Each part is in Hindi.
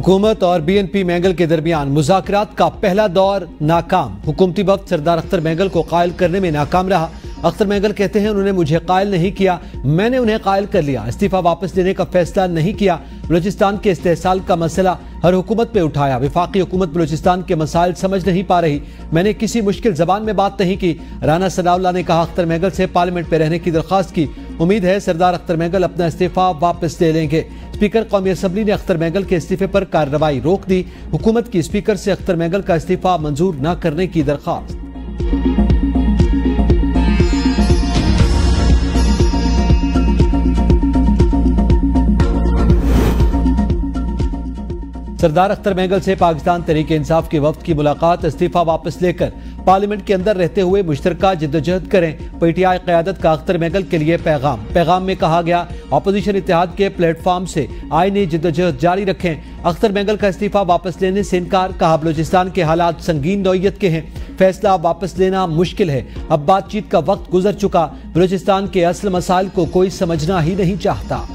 हुकूमत और BNP मैंगल के दरमियान मुज़ाकरात का पहला दौर नाकाम। हुकूमती वक्त सरदार अख्तर मैंगल को कायल करने में नाकाम रहा। अख्तर मैंगल कहते हैं उन्होंने मुझे कायल नहीं किया, मैंने उन्हें कायल कर लिया। इस्तीफा वापस लेने का फैसला नहीं किया। बलूचिस्तान के इस्तेहसाल का मसला हर हुकूमत पे उठाया। वफाकी हुकूमत बलूचिस्तान के मसाइल समझ नहीं पा रही। मैंने किसी मुश्किल जबान में बात नहीं की। राना सनाउल्लाह ने कहा अख्तर मैंगल से पार्लियामेंट में रहने की दरख्वास्त की। उम्मीद है सरदार अख्तर मैंगल अपना इस्तीफा वापस ले लेंगे। स्पीकर कौमी असम्बली ने अख्तर मैंगल के इस्तीफे पर कार्रवाई रोक दी। हुकूमत की स्पीकर से अख्तर मैंगल का इस्तीफा मंजूर न करने की दरख्वास्त। सरदार अख्तर मैंगल से पाकिस्तान तहरीक इंसाफ के वफ्द की मुलाकात। इस्तीफा वापस लेकर पार्लियामेंट के अंदर रहते हुए मुश्तरका जिद्दोजहद करें। PTI क़यादत का अख्तर मैंगल के लिए पैगाम में कहा गया अपोजिशन इत्तेहाद के प्लेटफॉर्म से आईनी जिद्दोजहद जारी रखें। अख्तर मैंगल का इस्तीफा वापस लेने से इनकार। कहा बलूचिस्तान के हालात संगीन नौइयत के हैं, फैसला वापस लेना मुश्किल है। अब बातचीत का वक्त गुजर चुका। बलूचिस्तान के असल मसाइल को कोई समझना ही नहीं चाहता।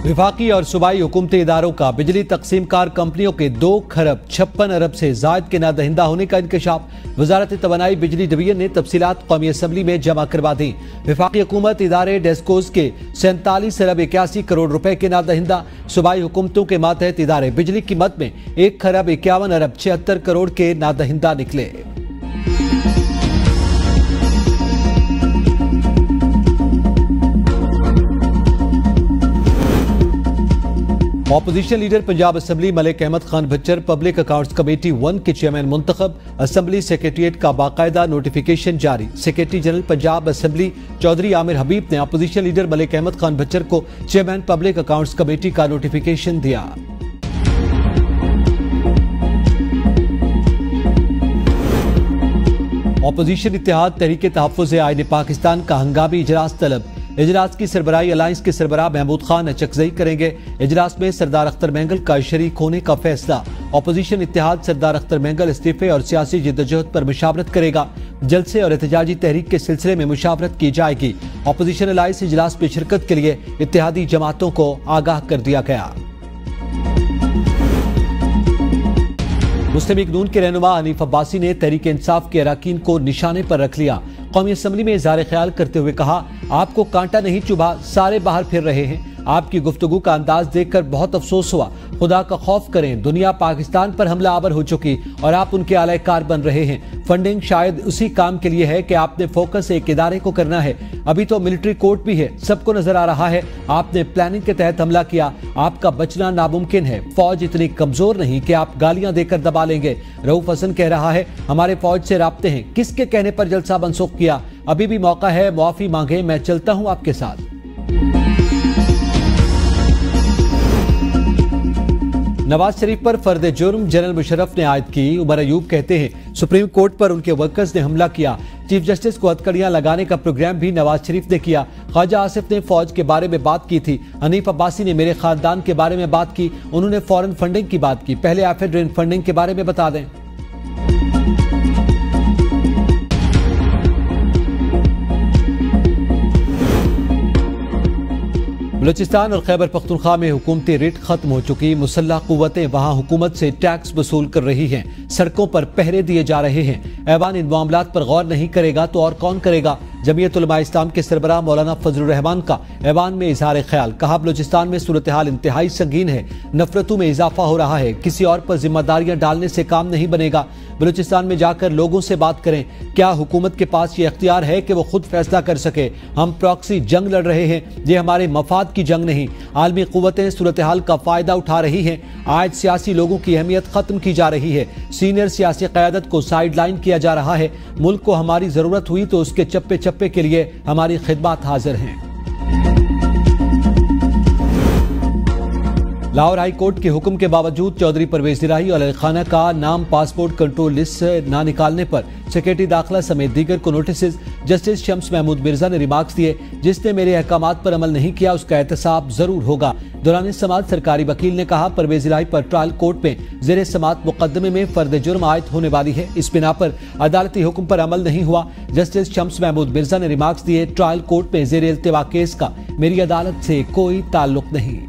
विफाकी और सूबाई हुकूमती इदारों का बिजली तकसीम कार कंपनियों के 2 खरब 56 अरब से जायद के नादहिंदा होने का इंकशाफ। वजारत तवानाई बिजली डिवीजन ने तफसीलात कौमी असम्बली में जमा करवा दी। विफाकी हुकूमत इदारे डेस्कोज के 47 अरब 81 करोड़ रुपए के नादहिंदा। सूबाई हुकूमतों के मातहत इदारे बिजली की मद में 1 खरब 51 अरब 76 करोड़ के नादहिंदा निकले। Opposition leader Punjab assembly Malik Ahmad Khan Bhachar public accounts committee 1 के चेयरमैन मुंतखब। असम्बली सेक्रेटरीट का बाकायदा नोटिफिकेशन जारी। Secretary general Punjab assembly Chaudhry Aamir Habib ने ऑपोजिशन लीडर मलिक अहमद खान भच्चर को चेयरमैन पब्लिक अकाउंट्स कमेटी का नोटिफिकेशन दिया। ऑपोजिशन इत्तेहाद तहरीक तहफ़्फ़ुज़ आईन पाकिस्तान का हंगामी इजलास तलब। इजलास की सरबराही अलायंस के सरबराह महमूद खान अचकजई करेंगे। इजलास में सरदार अख्तर मैंगल का शरीक होने का फैसला। ऑपोजिशन इत्तेहाद सरदार अख्तर मैंगल इस्तीफे और सियासी जिद्दोजहद पर मुशावरत करेगा। जलसे और एहतजाजी तहरीक के सिलसिले में मुशावरत की जाएगी। ऑपोजिशन अलायंस इजलास में शिरकत के लिए इत्तेहादी जमातों को आगाह कर दिया गया। मुस्लिम लीग नून के रहनुमा हनीफ अब्बासी ने तहरीक इंसाफ के अरकान को निशाने पर रख लिया। कौमी असम्बली में इज़हार ख्याल करते हुए कहा आपको कांटा नहीं चुभा, सारे बाहर फिर रहे हैं। आपकी गुफ्तगू का अंदाज देखकर बहुत अफसोस हुआ। खुदा का खौफ करें, दुनिया पाकिस्तान पर हमला आवर हो चुकी और आप उनके आलाकार बन रहे हैं। फंडिंग शायद उसी काम के लिए है कि आपने फोकस एक इदारे को करना है। अभी तो मिलिट्री कोर्ट भी है, सबको नजर आ रहा है। आपने प्लानिंग के तहत हमला किया, आपका बचना नामुमकिन है। फौज इतनी कमजोर नहीं कि आप गालियां देकर दबा लेंगे। रऊफ हसन कह रहा है हमारे फौज से राब्ते हैं, किसके कहने पर जलसा मनसूख किया? अभी भी मौका है, मुआफी मांगे, मैं चलता हूं आपके साथ। नवाज शरीफ पर फर्द जुर्म जनरल मुशर्रफ ने आयद की। उमर अयूब कहते हैं सुप्रीम कोर्ट पर उनके वर्कर्स ने हमला किया। चीफ जस्टिस को हथकड़ियां लगाने का प्रोग्राम भी नवाज शरीफ ने किया। ख्वाजा आसिफ ने फौज के बारे में बात की थी। हनीफ अब्बासी ने मेरे खानदान के बारे में बात की। उन्होंने फॉरेन फंडिंग की बात की। पहले एफिड फंडिंग के बारे में बता दें। बलूचिस्तान और खैबर पख्तूनख्वा में हुकूमती रिट खत्म हो चुकी। मुसल्लह कुव्वतें वहां हुकूमत से टैक्स वसूल कर रही हैं। सड़कों पर पहरे दिए जा रहे हैं। ऐवान इन मामलात पर गौर नहीं करेगा तो और कौन करेगा? जमीयत उलमा इस्लाम के सरबराह मौलाना फजलुर रहमान का ऐवान में इजहार ख्याल। कहा बलूचिस्तान में सूरत हाल इंतहाई संगीन है, नफरतों में इजाफा हो रहा है। किसी और पर जिम्मेदारियां डालने से काम नहीं बनेगा। बलूचिस्तान में जाकर लोगों से बात करें। क्या हुकूमत के पास ये इख्तियार है कि वो खुद फैसला कर सके? हम प्रॉक्सी जंग लड़ रहे हैं, ये हमारे मफाद की जंग नहीं। आलमी कुव्वतें सूरत हाल का फायदा उठा रही हैं। आज सियासी लोगों की अहमियत खत्म की जा रही है। सीनियर सियासी क़यादत को साइड लाइन किया जा रहा है। मुल्क को हमारी जरूरत हुई तो उसके चप्पे चप्पे के लिए हमारी खिदमत हाजिर हैं। लाहौर हाई कोर्ट के हुक्म के बावजूद चौधरी परवेज इलाही और अली खाना का नाम पासपोर्ट कंट्रोल लिस्ट से न निकालने पर सेक्रेटरी दाखिला समेत दीगर को नोटिस जस्टिस शम्स महमूद मिर्जा ने रिमार्क्स दिए, जिसने मेरे अहकामात पर अमल नहीं किया उसका एहतसाब जरूर होगा। दौरान समाअत सरकारी वकील ने कहा, परवेज इलाही पर ट्रायल कोर्ट में जेर समाअत मुकदमे में फर्द जुर्म आयद होने वाली है, इस बिना पर अदालती हुक्म पर अमल नहीं हुआ। जस्टिस शम्स महमूद मिर्जा ने रिमार्क्स दिए, ट्रायल कोर्ट में जेर इल्तिवा केस का मेरी अदालत से कोई ताल्लुक नहीं।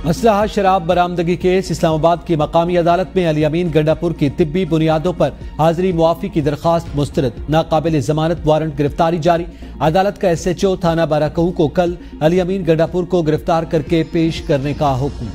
असलहा शराब बरामदगी केस इस्लामाबाद की मकामी अदालत में अली अमीन गंडापुर की तिब्बी बुनियादों पर हाजिरी मुआफी की दरखास्त मुस्तरद, नाकाबिल जमानत वारंट गिरफ्तारी जारी। अदालत का SHO थाना बाराकहू को कल अली अमीन गंडापुर को गिरफ्तार करके पेश करने का हुक्म।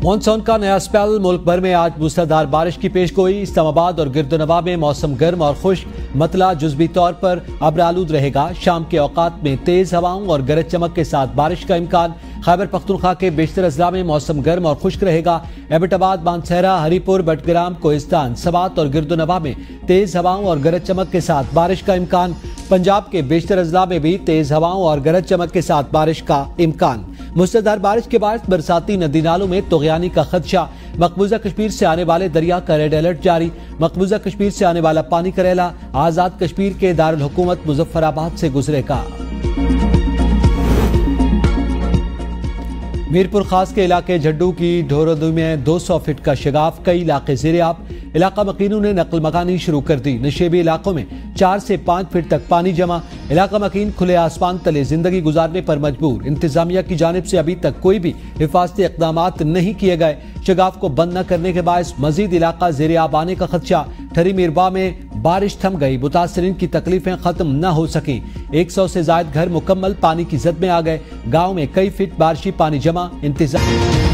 मॉनसून का नया स्पेल, मुल्क भर में आज मूसलाधार बारिश की पेशगोई। इस्लामाबाद और गिरदोनवा में मौसम गर्म और खुश्क, मतला जुज़वी तौर पर अब्रालूद रहेगा। शाम के औकात में तेज हवाओं और गरज चमक के साथ बारिश का इम्कान। खैबर पख्तूनख्वा के बेशतर अजला में मौसम गर्म और खुश्क रहेगा। एबटाबाद, मानसहरा, हरीपुर, बटग्राम, कोहिस्तान, सवात और गिरदोनवा में तेज हवाओं और गरज चमक के साथ बारिश का इम्कान। पंजाब के बेशतर अजला में भी तेज हवाओं और गरज चमक के साथ बारिश का इम्कान। मूसलाधार बारिश के बाद बरसाती नदी नालों में तोगयानी का खदशा। मकबूजा कश्मीर से आने वाले दरिया का रेड अलर्ट जारी। मकबूजा कश्मीर से आने वाला पानी करेला आजाद कश्मीर के दारुल हुकूमत मुजफ्फराबाद से गुजरेगा। मीरपुर खास के इलाके झड्डू की ढोरदू में 200 फीट का शगाफ, कई इलाके ज़ेर-ए-आब। इलाका मकीनों ने नकल मकानी शुरू कर दी। नशेबी इलाकों में 4 से 5 फीट तक पानी जमा। इलाका मकीन खुले आसमान तले जिंदगी गुजारने पर मजबूर। इंतजामिया की जानिब से अभी तक कोई भी हिफाजती इक़दामात नहीं किए गए। शगाफ को बंद न करने के बायस मजीद इलाका ज़ेर-ए-आब आने का खदशा। ठरी मीरबा में बारिश थम गई, मुतासरीन की तकलीफें खत्म न हो सकी। 100 से ज्यादा घर मुकम्मल पानी की जद में आ गए। गाँव में कई फीट बारिशी पानी जमा। इंतजाम